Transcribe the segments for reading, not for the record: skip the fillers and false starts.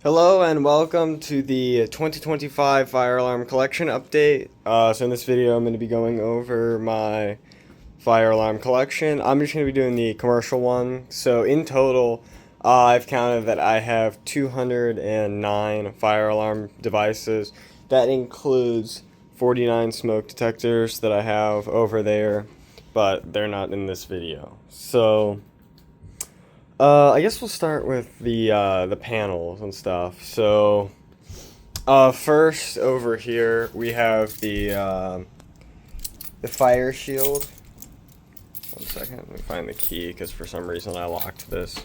Hello and welcome to the 2025 fire alarm collection update. So in this video I'm going to be going over my fire alarm collection. I'm just going to be doing the commercial one. So in total, I've counted that I have 209 fire alarm devices. That includes 49 smoke detectors that I have over there, but they're not in this video. So I guess we'll start with the panels and stuff. So, first over here we have the fire shield. One second, let me find the key because for some reason I locked this.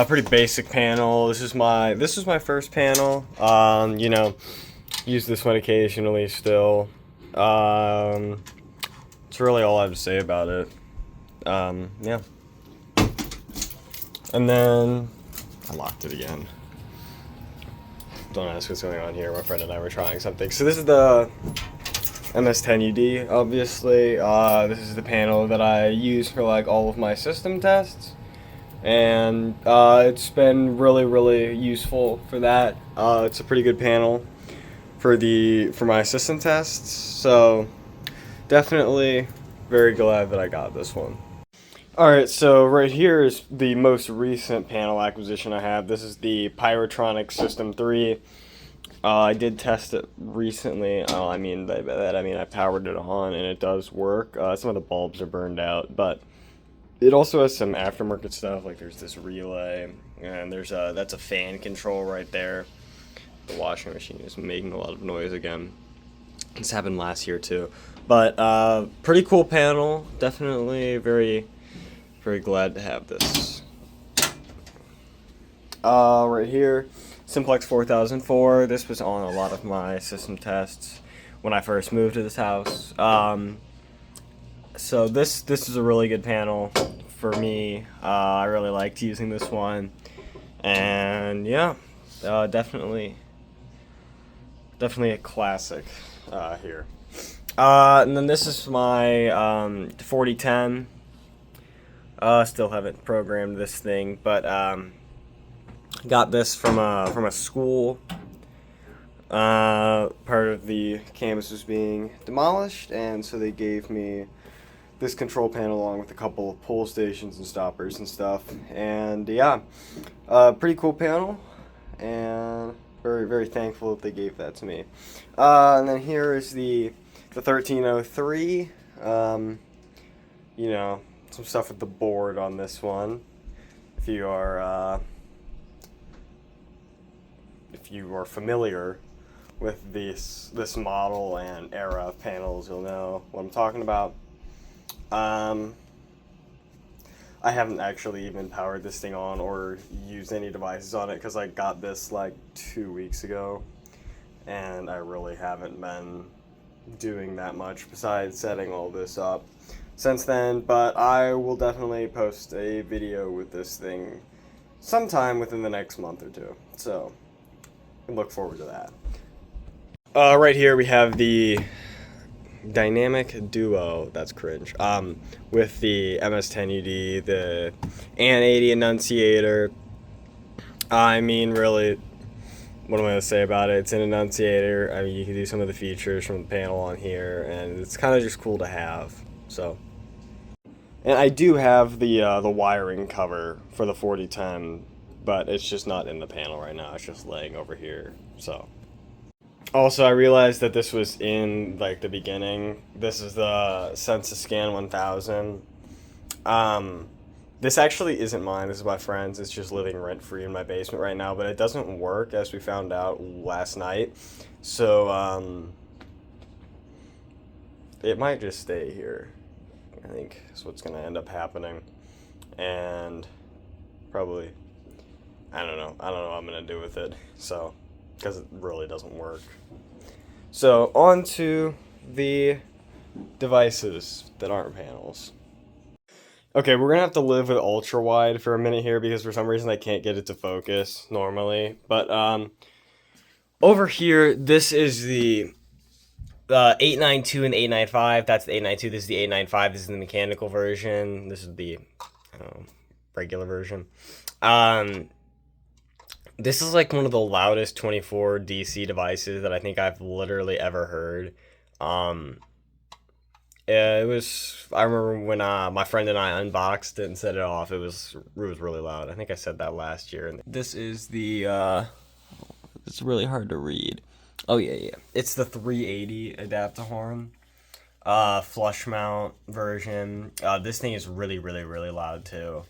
Pretty basic panel. This is my first panel. Use this one occasionally still. That's really all I have to say about it. Yeah. And then I locked it again. Don't ask what's going on here. My friend and I were trying something. So this is the MS10UD, obviously. This is the panel that I use for like all of my system tests. And it's been really useful for that. It's a pretty good panel for my system tests. So definitely very glad that I got this one. Alright, so right here is the most recent panel acquisition I have. This is the Pyrotronic System 3. I did test it recently. I powered it on and it does work. Some of the bulbs are burned out, but it also has some aftermarket stuff. Like there's this relay, and that's a fan control right there. The washing machine is making a lot of noise again. This happened last year too. But pretty cool panel. Definitely very glad to have this. Right here, Simplex 4004. This was on a lot of my system tests when I first moved to this house. So this is a really good panel for me. I really liked using this one, and yeah, definitely a classic here. And then this is my 4010. Still haven't programmed this thing, but got this from a school. Part of the campus was being demolished, and so they gave me this control panel along with a couple of pull stations and stoppers and stuff. And yeah, pretty cool panel, and very thankful that they gave that to me. And then here is the 1303. Some stuff with the board on this one. If you are familiar with this model and era of panels, you'll know what I'm talking about. I haven't actually even powered this thing on or used any devices on it because I got this like 2 weeks ago, and I really haven't been doing that much besides setting all this up since then. But I will definitely post a video with this thing sometime within the next month or two, so you can look forward to that. Right here we have the Dynamic Duo, that's cringe, with the MS10UD, the AN80 Annunciator. I mean, really, what am I going to say about it? It's an annunciator. I mean, you can do some of the features from the panel on here, and it's kind of just cool to have. So, and I do have the wiring cover for the 4010, but it's just not in the panel right now. It's just laying over here. So, also I realized that this was in like the beginning. This is the SensaScan 1000. This actually isn't mine. This is my friend's. It's just living rent-free in my basement right now, but it doesn't work, as we found out last night. So, it might just stay here. I think that's what's going to end up happening. And probably, I don't know what I'm going to do with it. So, because it really doesn't work. So, on to the devices that aren't panels. Okay, we're gonna have to live with ultra wide for a minute here because for some reason I can't get it to focus normally. But over here, this is the 892 and 895. That's the 892. This is the 895. This is the mechanical version. This is the regular version. Um, this is like one of the loudest 24 DC devices that I think I've literally ever heard. Um, it was. I remember when my friend and I unboxed it and set it off. It was really loud. I think I said that last year. And this is the. It's really hard to read. Oh yeah. It's the 380 Adaptahorn, flush mount version. This thing is really, really, really loud too.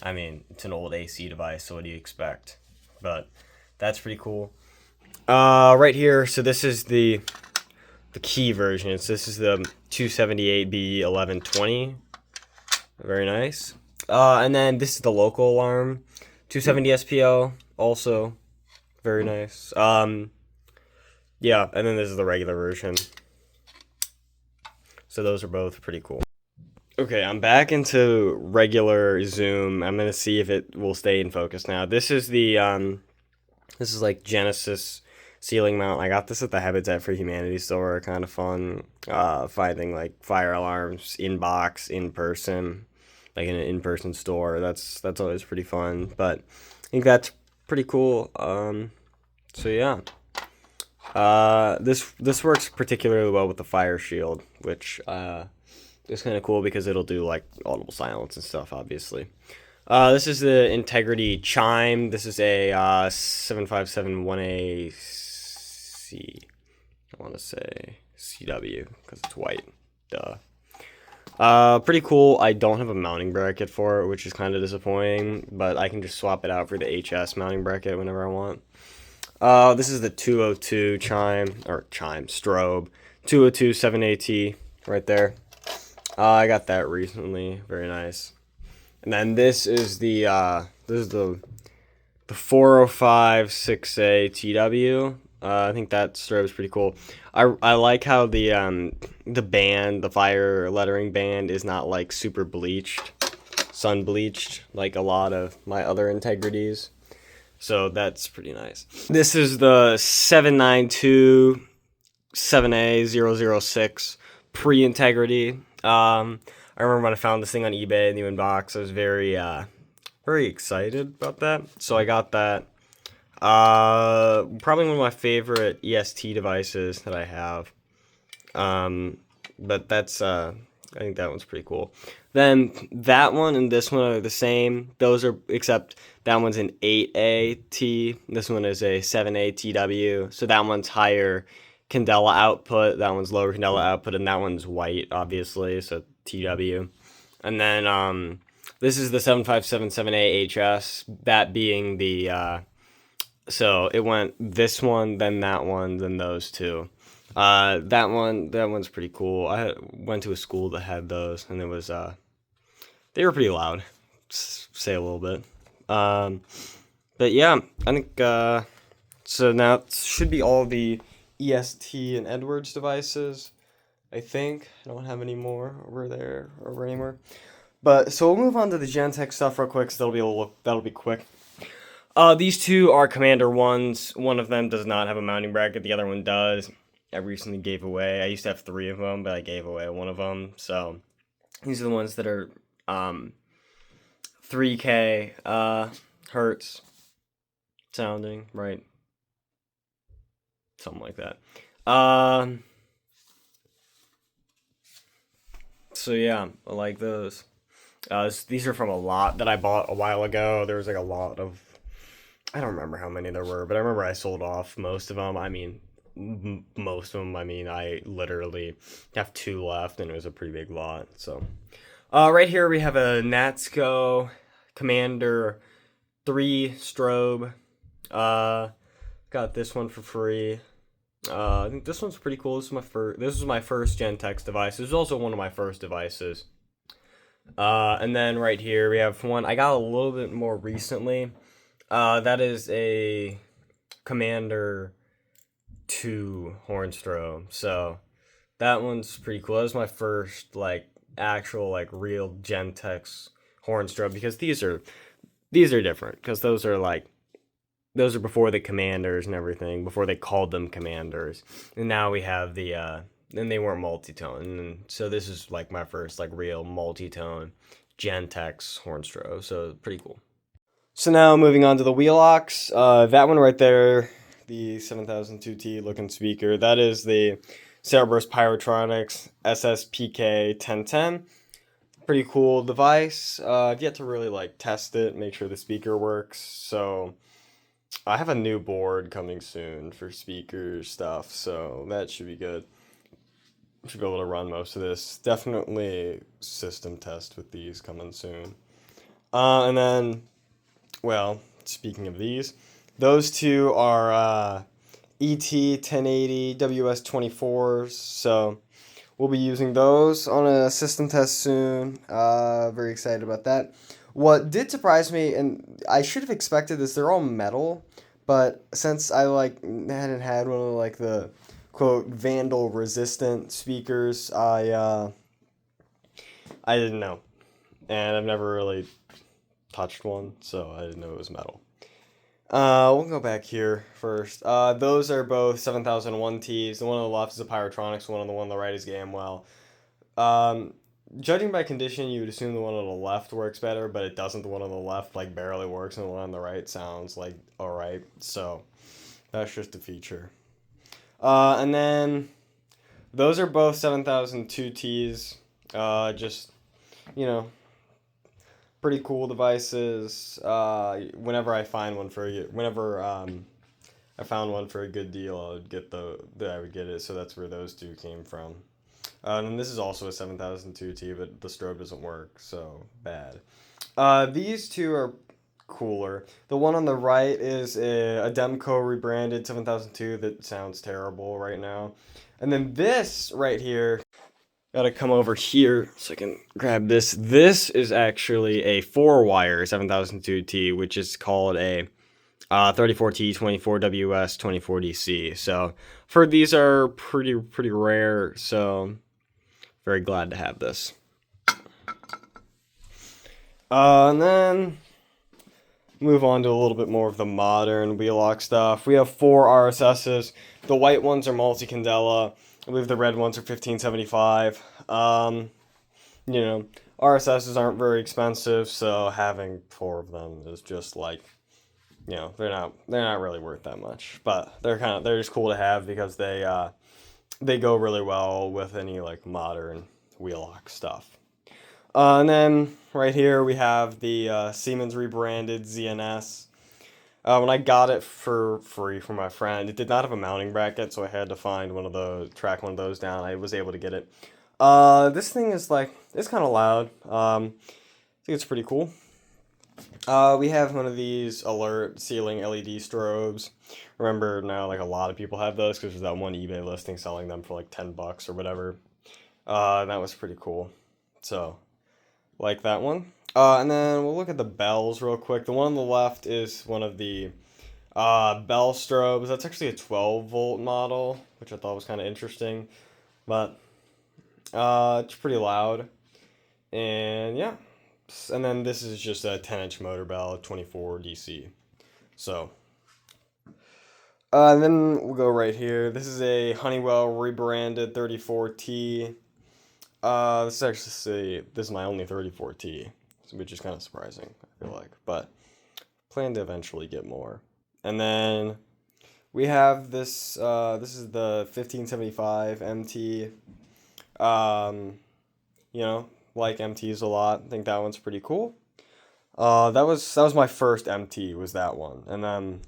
I mean, it's an old AC device, so what do you expect? But that's pretty cool. Right here. So this is the key version. So this is the 278B1120. Very nice. And then this is the local alarm, 270 SPL. Also very nice. Yeah, and then this is the regular version. So those are both pretty cool. Okay, I'm back into regular zoom. I'm gonna see if it will stay in focus now. This is this is like Genesis ceiling mount. I got this at the Habitat for Humanity store. Kind of fun. Finding like fire alarms in box, in person, like in an in-person store. That's always pretty fun. But I think that's pretty cool. So yeah. This works particularly well with the fire shield, which is kind of cool because it'll do like audible silence and stuff, obviously. This is the Integrity Chime. This is a 7571AC. I want to say CW because it's white. Duh. Pretty cool. I don't have a mounting bracket for it, which is kind of disappointing, but I can just swap it out for the HS mounting bracket whenever I want. This is the 202 strobe, 202 7AT right there. I got that recently, very nice. And then this is the 405 6A TW. I think that strobe is pretty cool. I like how the band, the fire lettering band, is not like super bleached, sun bleached like a lot of my other Integrities. So that's pretty nice. This is the 792 7A006 pre-Integrity. I remember when I found this thing on eBay, new in box, I was very excited about that. So I got that. Probably one of my favorite EST devices that I have. But that's I think that one's pretty cool. Then that one and this one are the same. Those are, except that one's an 8AT. This one is a 7ATW. So that one's higher candela output. That one's lower candela output, and that one's white, obviously. So TW. And then this is the 7577A HS. That being the so it went this one, then that one, then those two. That one's pretty cool. Went to a school that had those, and it was they were pretty loud, say a little bit. But yeah, I think so. Now it should be all the EST and Edwards devices. I think I don't have any more over anymore. But so we'll move on to the Gentex stuff real quick. So that'll be quick. These two are Commander ones. One of them does not have a mounting bracket. The other one does. I recently gave away. I used to have 3 of them, but I gave away one of them. So these are the ones that are 3K hertz sounding, right? Something like that. So yeah, I like those. These are from a lot that I bought a while ago. There was like a lot of, I don't remember how many there were, but I remember I sold off most of them. I mean, most of them. I mean, I literally have 2 left, and it was a pretty big lot. So, right here we have a Natsuko Commander 3 strobe. Got this one for free. I think this one's pretty cool. This was my first Gentex device. This was also one of my first devices. And then right here we have one I got a little bit more recently. That is a Commander 2 horn strobe. So that one's pretty cool. That was my first like actual like real Gentex horn strobe, because these are different, because those are before the Commanders and everything, before they called them Commanders. And now we have the and they weren't multi-tone. And so this is like my first like real multi-tone Gentex horn strobe. So pretty cool. So now moving on to the Wheelocks. That one right there, the 7002T looking speaker. That is the Cerberus Pyrotronics SSPK 1010. Pretty cool device. I've yet to really like test it, make sure the speaker works. So I have a new board coming soon for speaker stuff, so that should be good. Should be able to run most of this. Definitely system test with these coming soon. And then, well, speaking of these, those two are ET 1080 WS24s, so we'll be using those on a system test soon. Very excited about that. What did surprise me, and I should have expected this, they're all metal, but since I like hadn't had one of like the quote vandal resistant speakers, I didn't know, and I've never really touched one, so I didn't know it was metal. We'll go back here first. Those are both 7001Ts. The one on the left is a Pyrotronics, the one on the right is Gamwell. Judging by condition, you would assume the one on the left works better, but it doesn't. The one on the left like barely works, and the one on the right sounds like alright. So that's just a feature. And then those are both 7002Ts. Just you know, pretty cool devices. Whenever I found one for a good deal, I would get it. So that's where those two came from. And this is also a 7002T, but the strobe doesn't work, so bad. These two are cooler. The one on the right is a Demco rebranded 7002 that sounds terrible right now. And then this right here, gotta come over here so I can grab this. This is actually a 4-wire 7002T, which is called a 34T 24WS 24DC. So for these are pretty rare, so very glad to have this. And then move on to a little bit more of the modern Wheelock stuff. We have 4 RSSs. The white ones are multi-candela. I believe the red ones are 1575. RSSs aren't very expensive, so having 4 of them is just like, they're not really worth that much. But they're just cool to have because they go really well with any like modern Wheelock stuff. And then right here we have the Siemens rebranded ZNS. When I got it for free from my friend, it did not have a mounting bracket, so I had to find track one of those down. I was able to get it. This thing is it's kind of loud. I think it's pretty cool. We have one of these alert ceiling LED strobes. Remember now, like a lot of people have those because there's that one eBay listing selling them for like $10 or whatever. That was pretty cool. So, like that one. And then we'll look at the bells real quick. The one on the left is one of the bell strobes. That's actually a 12-volt model, which I thought was kind of interesting. But it's pretty loud. And yeah. And then this is just a 10-inch motor bell, 24 DC. So, then we'll go right here. This is a Honeywell rebranded 34T. This is my only 34T, which is kind of surprising, I feel like. But plan to eventually get more. And then we have this. This is the 1575 MT. Like MTs a lot. I think that one's pretty cool. That was my first MT, was that one, and then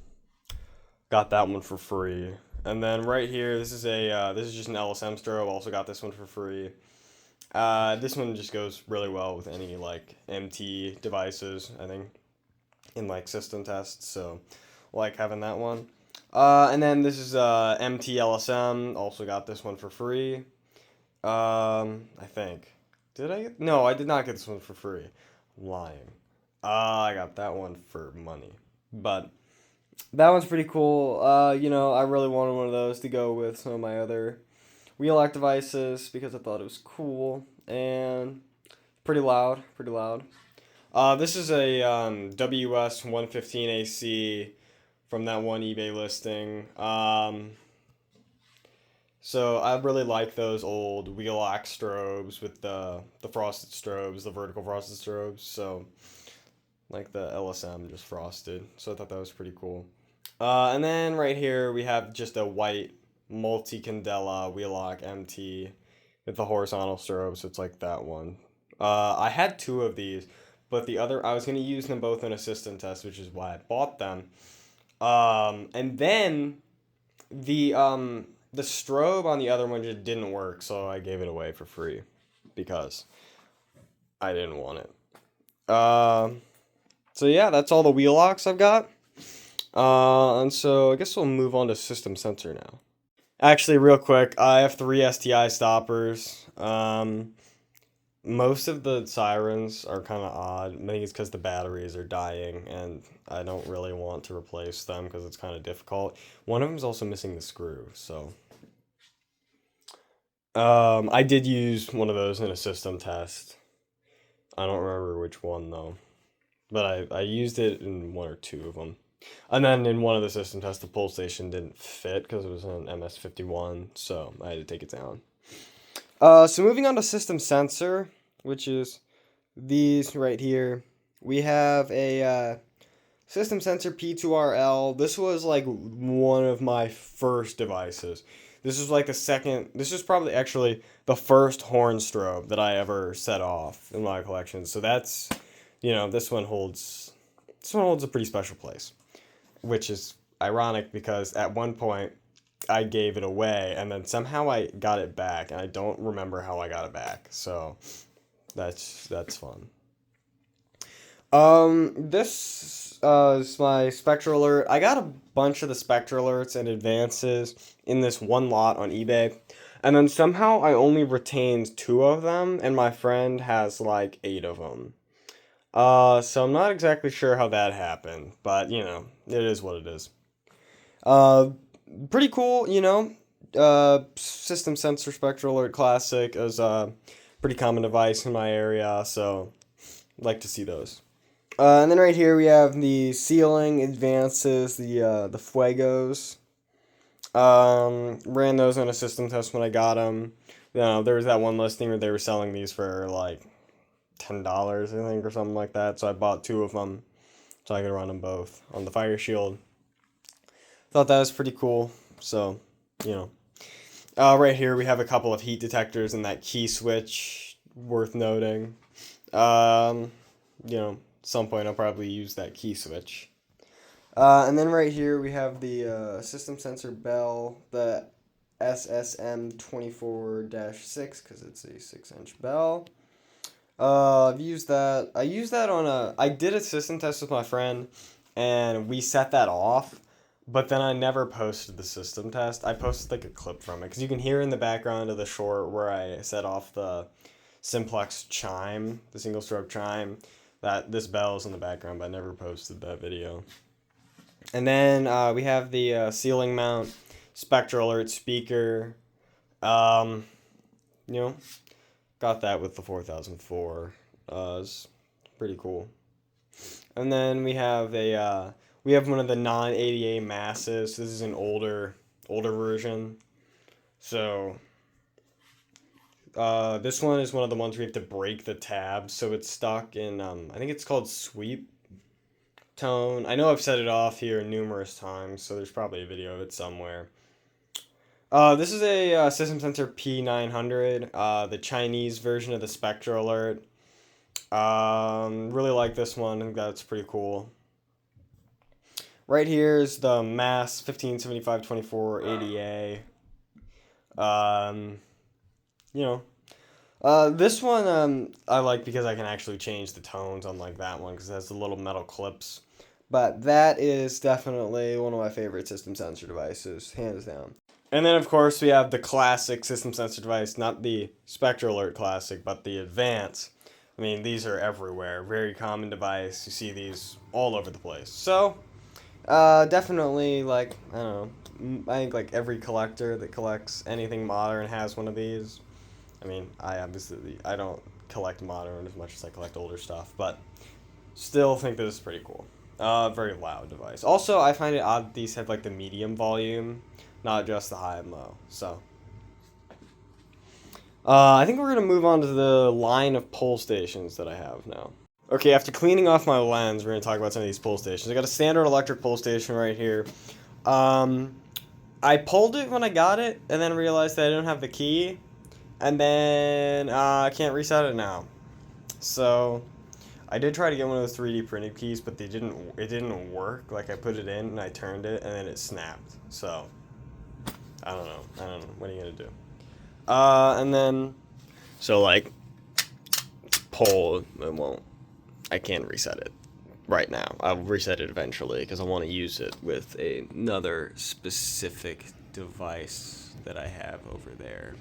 got that one for free. And then right here, this is just an LSM strobe. Also got this one for free. This one just goes really well with any like MT devices, I think, in like system tests. So, like having that one. And then this is MT LSM. Also got this one for free. I think. No, I did not get this one for free. I'm lying. I got that one for money. But that one's pretty cool. I really wanted one of those to go with some of my other Wheelock devices because I thought it was cool and pretty loud. This is a WS 115 AC from that one eBay listing. So I really like those old Wheelock strobes with the frosted strobes, the vertical frosted strobes. So like the LSM just frosted. So I thought that was pretty cool. And then right here we have just a white multi-candela Wheelock MT with the horizontal strobes. It's like that one. I had two of these, but the other I was gonna use them both in a system test, which is why I bought them. And then the strobe on the other one just didn't work, so I gave it away for free because I didn't want it. So yeah, that's all the wheel locks I've got. And so I guess we'll move on to system sensor now. Actually, real quick, I have 3 STI stoppers. Most of the sirens are kind of odd. I think it's because the batteries are dying, and I don't really want to replace them because it's kind of difficult. One of them is also missing the screw, so. I did use one of those in a system test. I don't remember which one though, but I used it in one or two of them. And then in one of the system tests, the pull station didn't fit because it was an MS51, so I had to take it down. So moving on to system sensor, which is these right here. We have a system sensor P2RL. This was like one of my first devices. This was like the second, this is probably actually the first horn strobe that I ever set off in my collection. So that's, this one holds a pretty special place, which is ironic because at one point I gave it away and then somehow I got it back and I don't remember how I got it back. So that's fun. This is my spectral alert. I got a bunch of the spectral alerts and advances in this one lot on eBay. And then somehow I only retained 2 of them, and my friend has like 8 of them. So I'm not exactly sure how that happened, but it is what it is. Uh, Pretty cool, System sensor spectral alert classic is a pretty common device in my area, so like to see those. And then right here we have the ceiling advances, the Fuegos. Ran those on a system test when I got them. There was that one listing where they were selling these for like $10, I think, or something like that. So I bought 2 of them so I could run them both on the Fire Shield. Thought that was pretty cool. So, right here we have a couple of heat detectors and that key switch worth noting. Some point I'll probably use that key switch. And then right here we have the system sensor bell, the SSM24-6 because it's a 6-inch bell. I've used that. I did a system test with my friend, and we set that off. But then I never posted the system test. I posted like a clip from it because you can hear in the background of the short where I set off the simplex chime, the single stroke chime. That this bell is in the background, but I never posted that video. And then we have the ceiling mount spectral alert speaker. Um, got that with the 4004. It's pretty cool. And then we have one of the non-ADA masses. This is an older version. So this one is one of the ones where you have to break the tab, so it's stuck in I think it's called sweep tone. I know I've set it off here numerous times, so there's probably a video of it somewhere. This is a system sensor P900, the Chinese version of the spectral alert. Really like this one. I think that's pretty cool. Right here is the MAS 157524 ADA. This one I like because I can actually change the tones, unlike that one because it has the little metal clips. But that is definitely one of my favorite system sensor devices, hands down. And then, of course, we have the classic system sensor device, not the Spectral Alert Classic, but the Advance. I mean, these are everywhere. Very common device. You see these all over the place. So, definitely, like, I don't know. I think, like, every collector that collects anything modern has one of these. I mean, I don't collect modern as much as I collect older stuff, but still think this is pretty cool. Very loud device. Also, I find it odd that these have, like, the medium volume, not just the high and low. So, I think we're gonna move on to the line of pull stations that I have now. Okay, after cleaning off my lens, we're gonna talk about some of these pull stations. I got a standard electric pull station right here. I pulled it when I got it, and then realized that I don't have the key, and then I can't reset it now. So I did try to get one of those 3D printed keys, but it didn't work. Like, I put it in and I turned it, and then it snapped. So I don't know. What are you gonna do? And then so like pull, it won't. I can't reset it right now. I'll reset it eventually because I want to use it with another specific device that I have over there.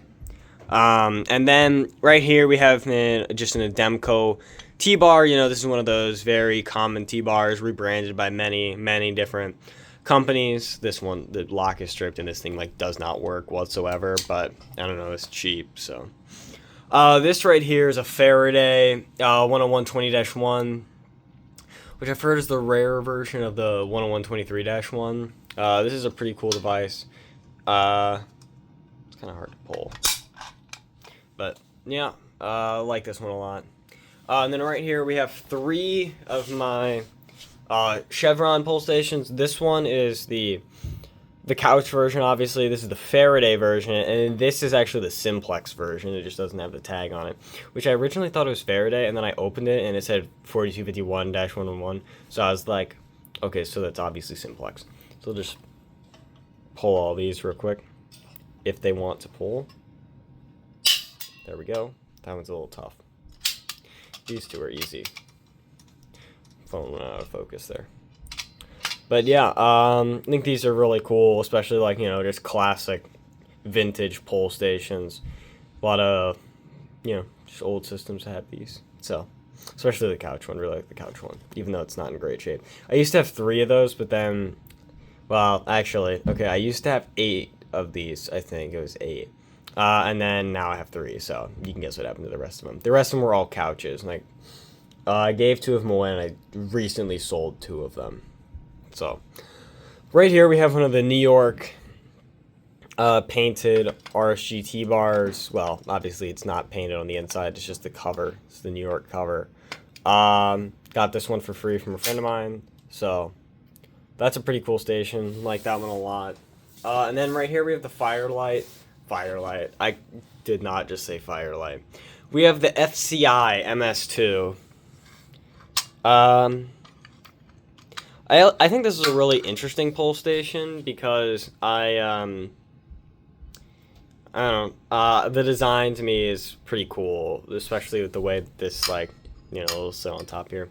And then right here we have just an Ademco T-bar. You know, this is one of those very common T-bars rebranded by many different companies. This one, the lock is stripped and this thing like does not work whatsoever, but I don't know, it's cheap, so. This right here is a Faraday 10120-1, which I've heard is the rare version of the 10123-1. This is a pretty cool device. It's kind of hard to pull, but yeah, I like this one a lot. And then right here we have 3 of my Chevron pull stations. This one is the couch version, obviously. This is the Faraday version, and this is actually the simplex version. It just doesn't have the tag on it, which I originally thought it was Faraday, and then I opened it and it said 4251-111. So I was like, okay, so that's obviously simplex. So I'll just pull all these real quick if they want to pull. There we go. That one's a little tough. These 2 are easy. Phone went out of focus there. But yeah, I think these are really cool, especially like, you know, just classic vintage pull stations. A lot of, you know, just old systems that have these. So, especially the couch one, really like the couch one, even though it's not in great shape. I used to have 3 of those, but then, well, actually, okay, I used to have 8 of these, I think it was 8. And then now I have 3, so you can guess what happened to the rest of them. The rest of them were all couches, and I gave 2 of them away, and I recently sold 2 of them. So, right here we have one of the New York painted RSGT bars. Well, obviously it's not painted on the inside, it's just the cover. It's the New York cover. Got this one for free from a friend of mine, so that's a pretty cool station. Like that one a lot. And then right here we have the Firelight. I did not just say Firelight. We have the FCI MS2. I think this is a really interesting pull station because I don't know, the design to me is pretty cool, especially with the way this, like, you know, it'll sit on top here.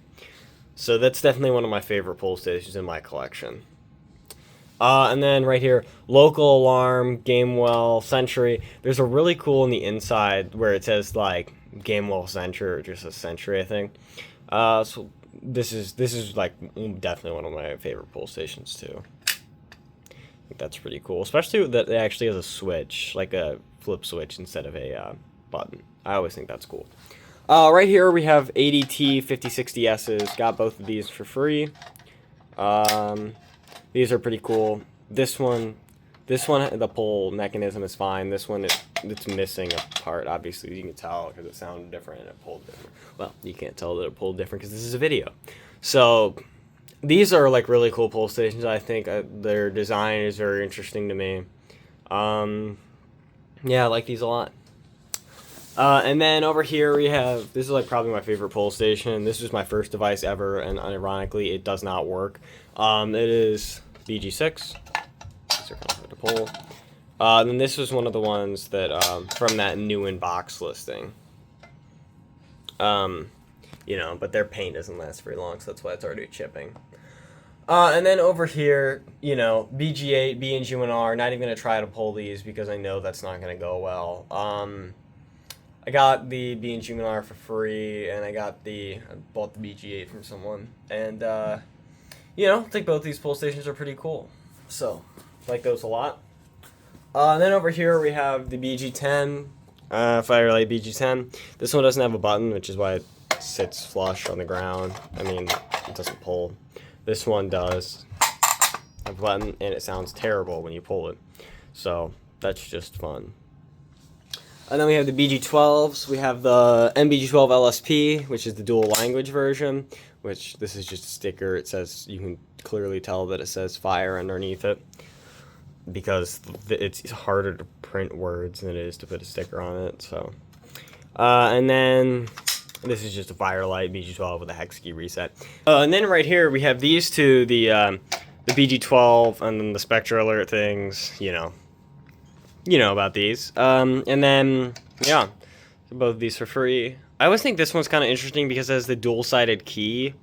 So that's definitely one of my favorite pull stations in my collection. And then right here, Local Alarm, Gamewell, Century. There's a really cool on the inside where it says like Gamewell Century or just a Century, I think. So this is like definitely one of my favorite pull stations too. I think that's pretty cool, especially that it actually has a switch, like a flip switch instead of a button. I always think that's cool. Right here we have ADT 5060S's. Got both of these for free. These are pretty cool. This one, the pull mechanism is fine. This one, it's missing a part. Obviously, you can tell because it sounded different and it pulled different. Well, you can't tell that it pulled different because this is a video. So these are like really cool pull stations. I think their design is very interesting to me. Yeah, I like these a lot. And then over here we have, this is like probably my favorite pull station. This is my first device ever, and ironically, it does not work. It is BG6. These are kind of hard to pull. Then this was one of the ones that from that new in box listing. You know, but their paint doesn't last very long, so that's why it's already chipping. And then over here, you know, BG8, B and G1R. Not even gonna try to pull these because I know that's not gonna go well. I got the B and G1R for free, and I bought the BG8 from someone, and you know, I think both these pull stations are pretty cool. So, like those a lot. And then over here we have the BG10, Firelight BG10. This one doesn't have a button, which is why it sits flush on the ground. I mean, it doesn't pull. This one does have a button, and it sounds terrible when you pull it. So, that's just fun. And then we have the BG12s. We have the MBG12 LSP, which is the dual language version, which this is just a sticker. It says, you can clearly tell that it says fire underneath it because it's harder to print words than it is to put a sticker on it. So, and then this is just a Firelight BG12 with a hex key reset. And then right here we have these two, the BG12 and then the Spectra Alert things, you know about these. And then, yeah, both of these for free. I always think this one's kind of interesting because it has the dual-sided key,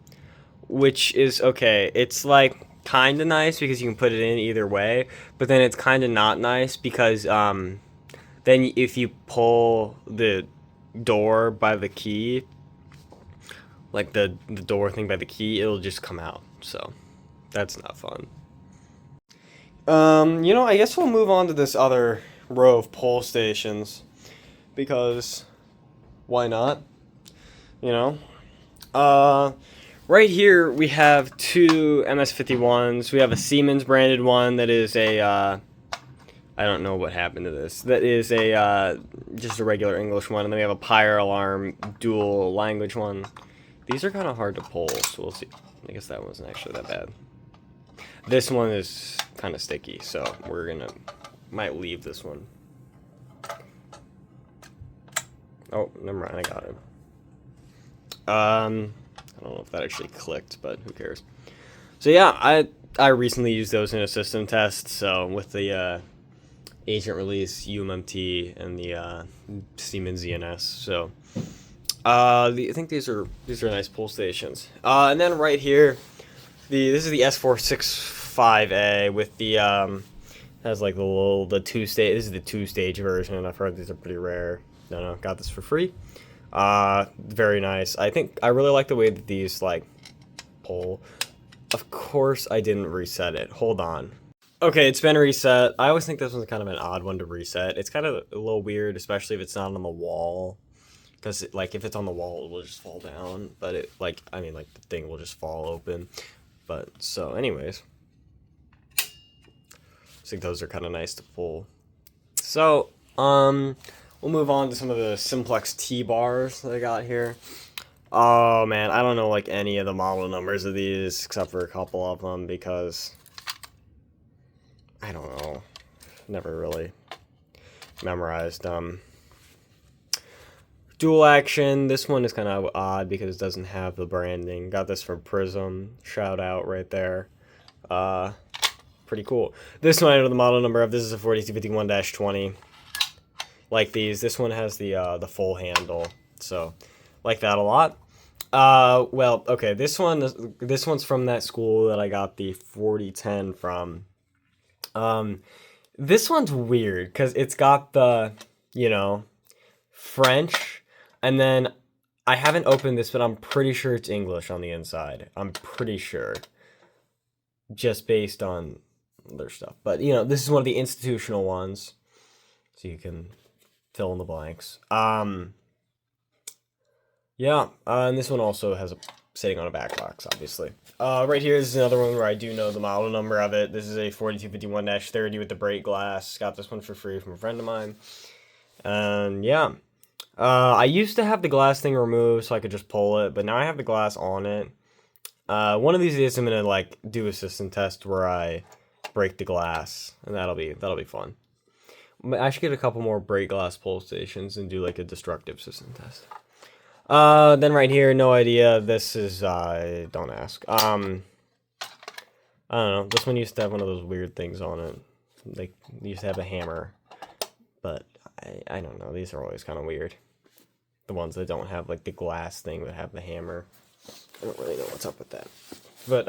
which is okay. It's like kind of nice because you can put it in either way, but then it's kind of not nice because then if you pull the door by the key, like the door thing by the key, it'll just come out. So that's not fun. I guess we'll move on to this other row of pole stations because why not? Right here we have two MS-51s. We have a Siemens branded one that is a I don't know what happened to this. That is a just a regular English one, and then we have a Pyre Alarm dual language one. These are kind of hard to pull, so we'll see. I guess that wasn't actually that bad. This one is kind of sticky, so might leave this one. Oh, never mind, I got it. I don't know if that actually clicked, but who cares? So yeah, I recently used those in a system test, so with the agent release UMMT and the Siemens ZNS. So I think these are nice pull stations. And then right here, this is the S465A with the has like the two-stage. This is the two-stage version. I've heard these are pretty rare. No, got this for free. Very nice. I think I really like the way that these like pull. Of course, I didn't reset it. Hold on. Okay, it's been reset. I always think this one's kind of an odd one to reset. It's kind of a little weird, especially if it's not on the wall. Because like if it's on the wall, it will just fall down. But the thing will just fall open. But so, anyways, I think those are kind of nice to pull. So, we'll move on to some of the Simplex T-bars that I got here. Oh man, I don't know like any of the model numbers of these except for a couple of them because I don't know, never really memorized them. Dual action, this one is kind of odd because it doesn't have the branding. Got this from Prism, shout out right there. Pretty cool. This one I know the model number of. This is a 4251-20. Like these, this one has the full handle, so like that a lot. Well, okay, this one's from that school that I got the 4010 from. This one's weird because it's got the French, and then I haven't opened this, but I'm pretty sure it's English on the inside. I'm pretty sure, just based on their stuff. But this is one of the institutional ones, so you can fill in the blanks. Yeah, and this one also has sitting on a back box, obviously. Right here is another one where I do know the model number of it. This is a 4251-30 with the break glass. Got this one for free from a friend of mine. And yeah, I used to have the glass thing removed so I could just pull it, but now I have the glass on it. One of these days I'm gonna like do a system test where I break the glass, and that'll be fun. I should get a couple more break glass pull stations and do like a destructive system test. Then right here, no idea. This is don't ask. I don't know. This one used to have one of those weird things on it. Like used to have a hammer, but I don't know. These are always kind of weird. The ones that don't have like the glass thing that have the hammer. I don't really know what's up with that. But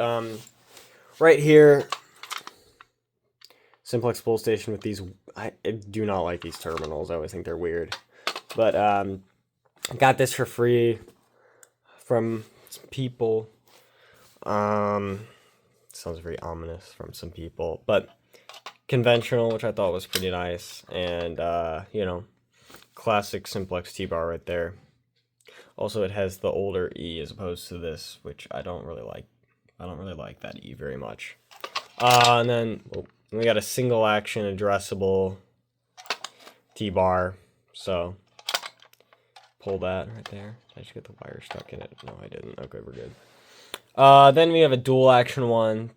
right here, Simplex pull station with these. I do not like these terminals. I always think they're weird. But I got this for free from some people. Sounds very ominous, from some people, but conventional, which I thought was pretty nice, and classic Simplex T-bar right there. Also, it has the older E as opposed to this, which I don't really like. I don't really like that E very much. And then we got a single action addressable T-bar So pull that right there. Did I just get the wire stuck in it? No, I didn't. Okay, we're good. Then we have a dual action one.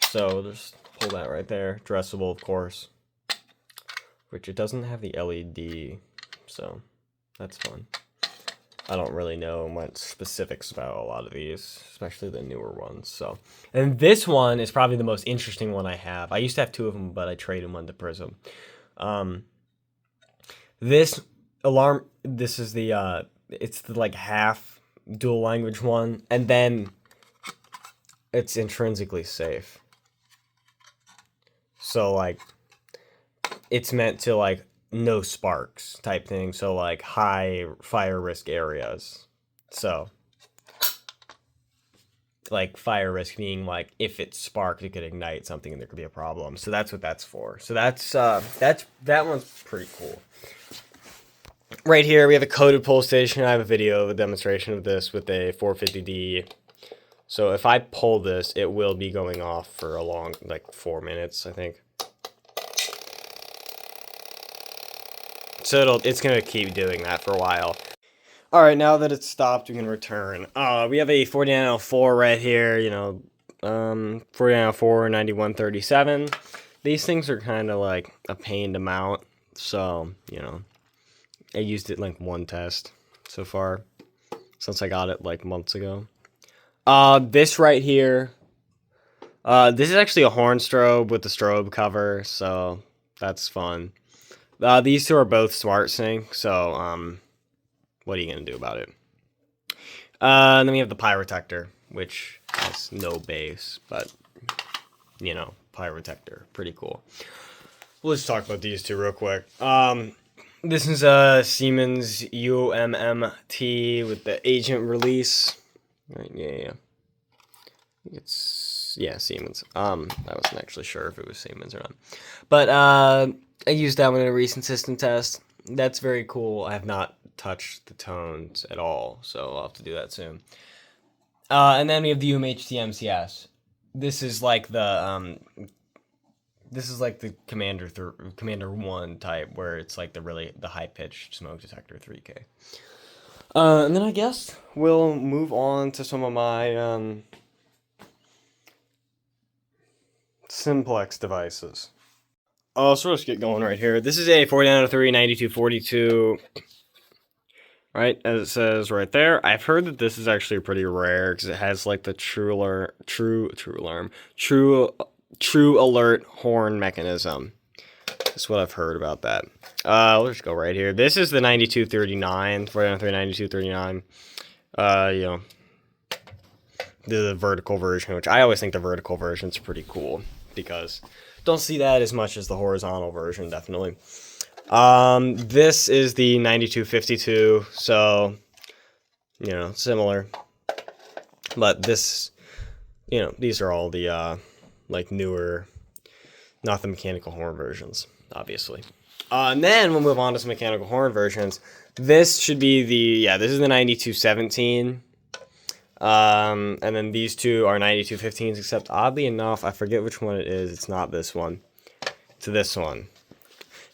So just pull that right there. Dressable, of course. Which it doesn't have the LED, so that's fun. I don't really know much specifics about a lot of these, especially the newer ones. So, and this one is probably the most interesting one I have. I used to have 2 of them, but I traded one to Prism. This alarm, this is the it's the like half dual language one, and then it's intrinsically safe. So like, it's meant to like no sparks type thing, so like high fire risk areas. So like fire risk being like if it sparked it could ignite something and there could be a problem. So that's what that's for. So that's that one's pretty cool. Right here we have a coded pull station. I have a video of a demonstration of this with a 450D. So if I pull this, it will be going off for a long, like 4 minutes, I think. So it's going to keep doing that for a while. All right, now that it's stopped, we can return. We have a 4904 right here, you know, 4904, 9137. These things are kind of like a pain to mount. So, you know, I used it like 1 test so far since I got it like months ago. This right here, this is actually a horn strobe with the strobe cover, so that's fun. These 2 are both smart sync, so what are you gonna do about it? And then we have the pyrotector, which has no base, but you know, pyrotector, pretty cool. Let's talk about these 2 real quick. This is a Siemens UMMT with the agent release. Right, yeah. It's Siemens. I wasn't actually sure if it was Siemens or not, but I used that one in a recent system test. That's very cool. I have not touched the tones at all, so I'll have to do that soon. And then we have the UMHT MCS. This is like the Commander 1 type, where it's like the high pitched smoke detector 3K. And then I guess we'll move on to some of my simplex devices. So let's get going right here. This is a 4903 9242. Right, as it says right there. I've heard that this is actually pretty rare because it has like the true alert horn mechanism. That's what I've heard about that. Let's just go right here. This is the 9239, 4903 9239. You know, the vertical version, which I always think the vertical version is pretty cool because don't see that as much as the horizontal version, definitely. This is the 9252, so, you know, similar, but this, you know, these are all the, like, newer, not the mechanical horn versions, obviously. And then we'll move on to some mechanical horn versions. This should be this is the 9217, and then these 2 are 9215s, except oddly enough, I forget which one it is. It's not this one. It's this one.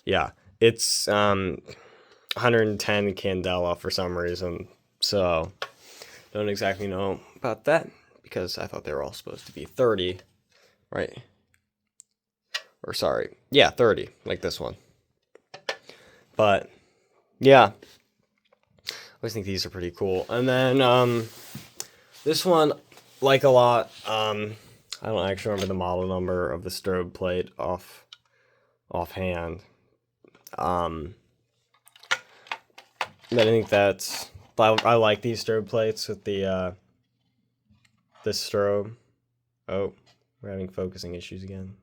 Yeah. It's 110 candela for some reason, so don't exactly know about that because I thought they were all supposed to be 30, right? Or sorry, 30, like this one. But yeah, I always think these are pretty cool. And then this one, like a lot. I don't actually remember the model number of the strobe plate offhand. But I think I like these strobe plates with the this strobe. Oh, we're having focusing issues again.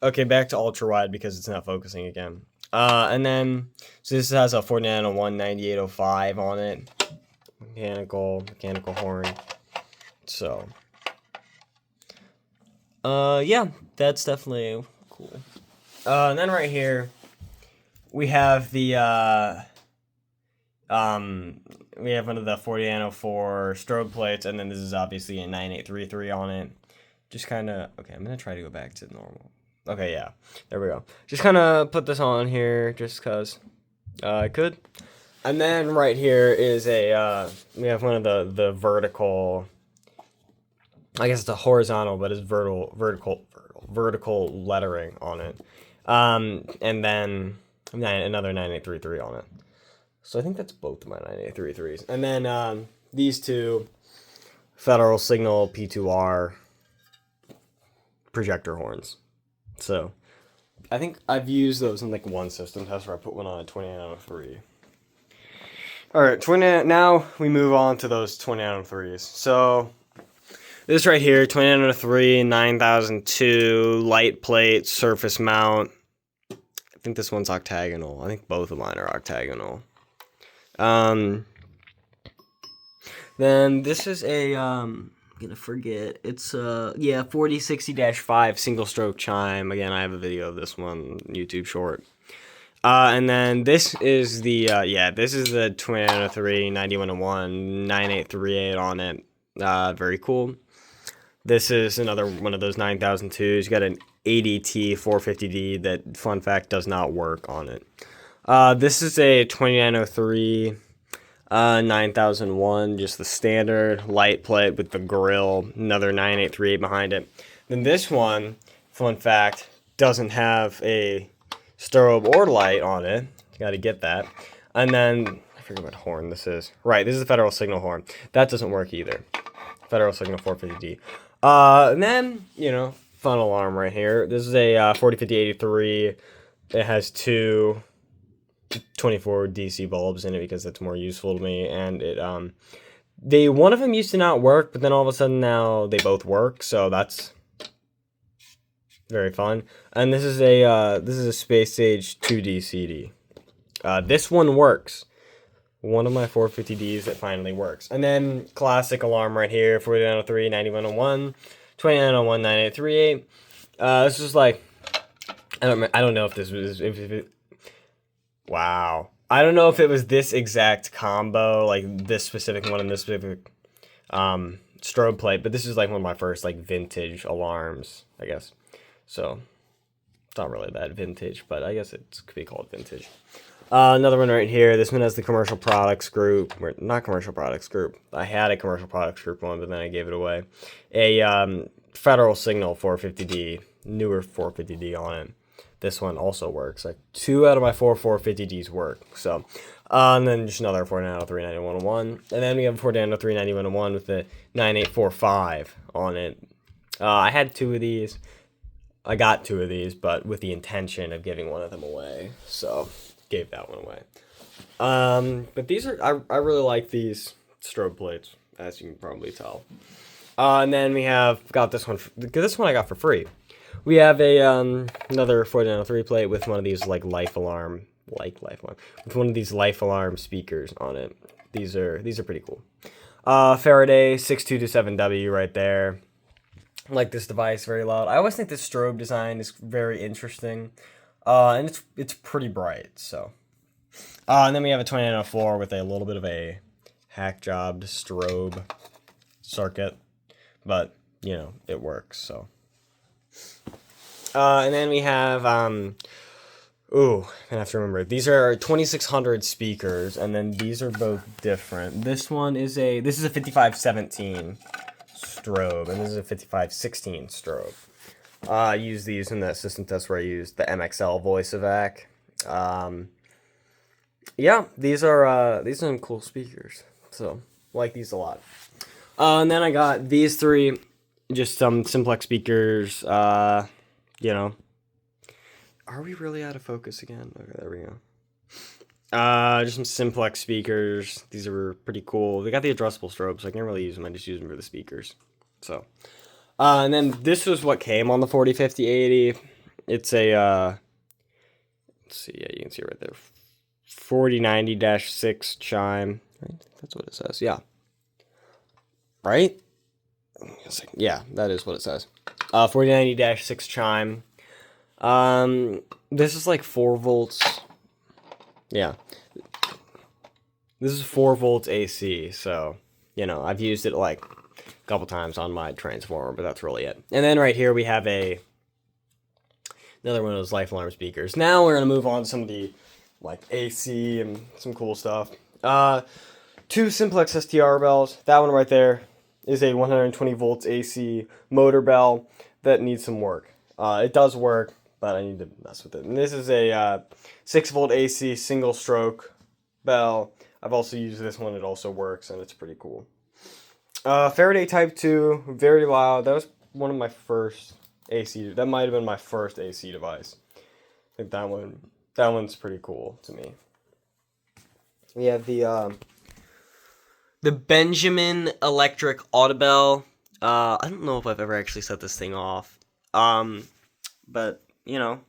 Okay, back to ultra wide because it's not focusing again. And then so this has a 4901 9805 on it. Mechanical horn. So yeah, that's definitely cool. And then right here we have the we have one of the 4904 strobe plates, and then this is obviously a 9833 on it. Just kind of okay. I'm gonna try to go back to normal. Okay, yeah. There we go. Just kind of put this on here just because I could. And then right here is we have one of the vertical, I guess it's a horizontal, but it's vertical lettering on it. And then another 9833 on it. So I think that's both of my 9833s. And then these two Federal Signal P2R projector horns. So I think I've used those in like one system test where I put one on a 2903. All right, now we move on to those 2903s. So this right here, 2903, 9002, light plate, surface mount. I think this one's octagonal. I think both of mine are octagonal. Then this is a, I'm gonna forget. It's 4060-5 single stroke chime. Again, I have a video of this one, YouTube short. And then this is the this is the 2903, 9101, 9838 on it. Very cool. This is another one of those 9002s. You got an ADT 450D that, fun fact, does not work on it. This is a 2903 9001, just the standard light plate with the grill, another 9838 behind it. Then this one, fun fact, doesn't have a strobe or light on it. You got to get that. And then I forget what horn this is. Right, this is the Federal Signal horn. That doesn't work either. Federal Signal 450D. And then, fun alarm right here. This is a 4050-83. It has two 24 DC bulbs in it because it's more useful to me, and it one of them used to not work, but then all of a sudden now they both work, so that's very fun. And this is a Space Age 2D CD. This one works. One of my 450Ds that finally works. And then classic alarm right here, 4903, 9101, 2901, 9838. This is like, I don't know if this was, wow. I don't know if it was this exact combo, like this specific one and this specific strobe plate, but this is like one of my first like vintage alarms, I guess. So it's not really that vintage, but I guess it could be called vintage. Another one right here. This one has the commercial products group. Not commercial products group. I had a commercial products group one, but then I gave it away. A Federal Signal 450D, newer 450D on it. This one also works. Like 2 out of my 4 450Ds work. So, and then just another 4903 9101. And then we have a 4903 9101 with the 9845 on it. I had 2 of these. I got 2 of these, but with the intention of giving one of them away. So gave that one away. But these are, I really like these strobe plates, as you can probably tell. And then we got this one. This one I got for free. We have a another 4903 plate with one of these like life alarm with one of these life alarm speakers on it. These are pretty cool. Faraday 6227W right there. I like this device, very loud. I always think this strobe design is very interesting. And it's pretty bright, so. And then we have a 2904 with a little bit of a hack jobbed strobe circuit, but it works, so. And then we have I'm gonna have to remember. These are 2600 speakers, and then these are both different. This is a 5517 strobe, and this is a 5516 strobe. I use these in that system test where I used the MXL voice evac. Yeah, these are some cool speakers. So like these a lot. And then I got these 3, just some simplex speakers. Are we really out of focus again? Okay, there we go. Just some simplex speakers. These are pretty cool. They got the addressable strobes, so I can't really use them. I just use them for the speakers. So. And then this was what came on the 4050-80. It's a, let's see, yeah, you can see it right there. 4090-6 chime. Right? That's what it says, yeah. Right? Yeah, that is what it says. 4090-6 chime. This is like 4 volts. Yeah. This is 4 volts AC, so, I've used it like couple times on my transformer, but that's really it. And then right here we have a Another one of those life alarm speakers. Now we're gonna move on to some of the like AC and some cool stuff. Two simplex STR bells. That one right there is a 120 volts AC motor bell that needs some work. It does work, but I need to mess with it. And this is a 6 volt AC single stroke bell. I've also used this one. It also works, and it's pretty cool. Faraday Type 2, very loud. That was one of my first AC. That might have been my first AC device. I think that one's pretty cool to me. We have the Benjamin Electric Audibel. I don't know if I've ever actually set this thing off. But, you know,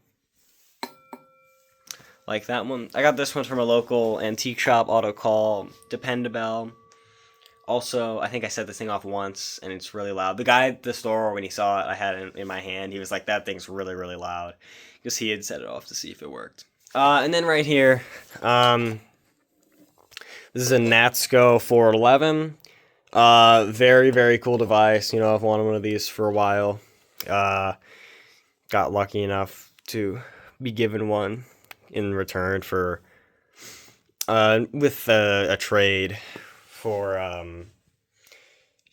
like that one. I got this one from a local antique shop, Auto Call, Dependabell. Also, I think I set this thing off once, and it's really loud. The guy at the store, when he saw it, I had it in my hand, he was like, that thing's really, really loud. Because he had set it off to see if it worked. And then right here, this is a Natsko 411. Very, very cool device. You know, I've wanted one of these for a while. Got lucky enough to be given one in return for with a trade for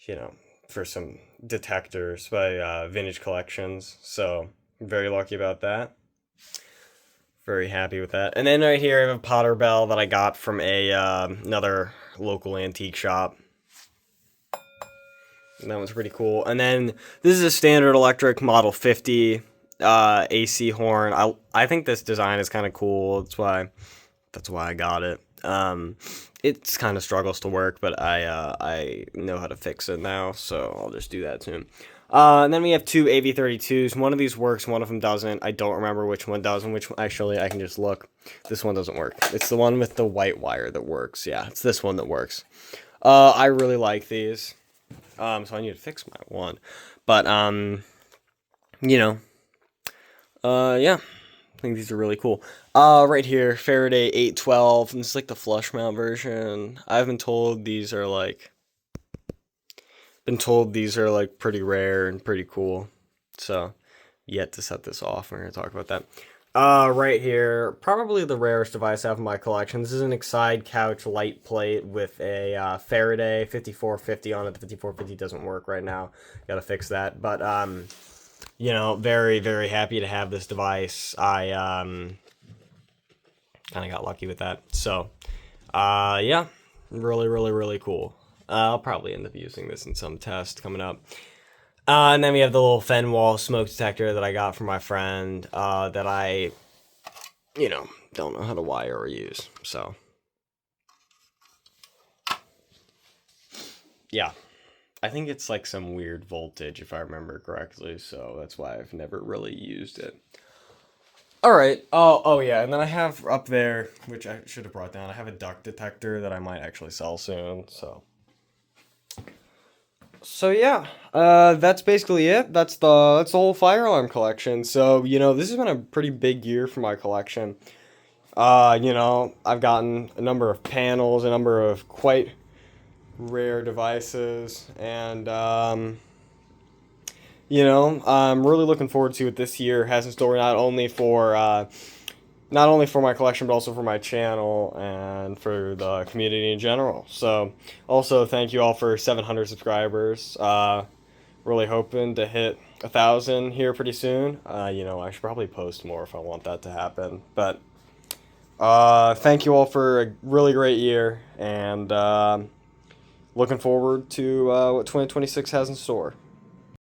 you know, for some detectors by Vintage Collections. So I'm very lucky about that. Very happy with that. And then right here I have a Potter bell that I got from a another local antique shop. And that one's pretty cool. And then this is a standard electric Model 50 AC horn. I think this design is kind of cool. That's why I got it. It's kind of struggles to work, but I know how to fix it now, so I'll just do that soon. And then we have two AV32s. One of these works, one of them doesn't. I don't remember which one does and which one. Actually, I can just look. This one doesn't work. It's the one with the white wire that works. Yeah, it's this one that works. I really like these. So I need to fix my one. But, you know, yeah. I think these are really cool. Right here, Faraday 812. And this is like the flush mount version. I've been told these are like pretty rare and pretty cool. So, yet to set this off. We're going to talk about that. Right here, probably the rarest device I have in my collection. This is an Excite couch light plate with a Faraday 5450 on it. The 5450 doesn't work right now. Gotta fix that. But, you know, very, very happy to have this device. I kind of got lucky with that. So, yeah, really, really, really cool. I'll probably end up using this in some test coming up. And then we have the little Fenwall smoke detector that I got from my friend that I, you know, don't know how to wire or use. So, yeah. I think it's like some weird voltage if I remember correctly, so that's why I've never really used it. Alright, oh yeah, and then I have up there, which I should have brought down, I have a duct detector that I might actually sell soon, so yeah, that's basically it. That's the whole fire alarm collection. So, you know, this has been a pretty big year for my collection. You know, I've gotten a number of panels, a number of quite rare devices, and you know, I'm really looking forward to what this year has in store, not only for my collection, but also for my channel and for the community in general. So, also thank you all for 700 subscribers. Really hoping to hit 1,000 here pretty soon. You know, I should probably post more if I want that to happen. But thank you all for a really great year, and looking forward to what 2026 has in store.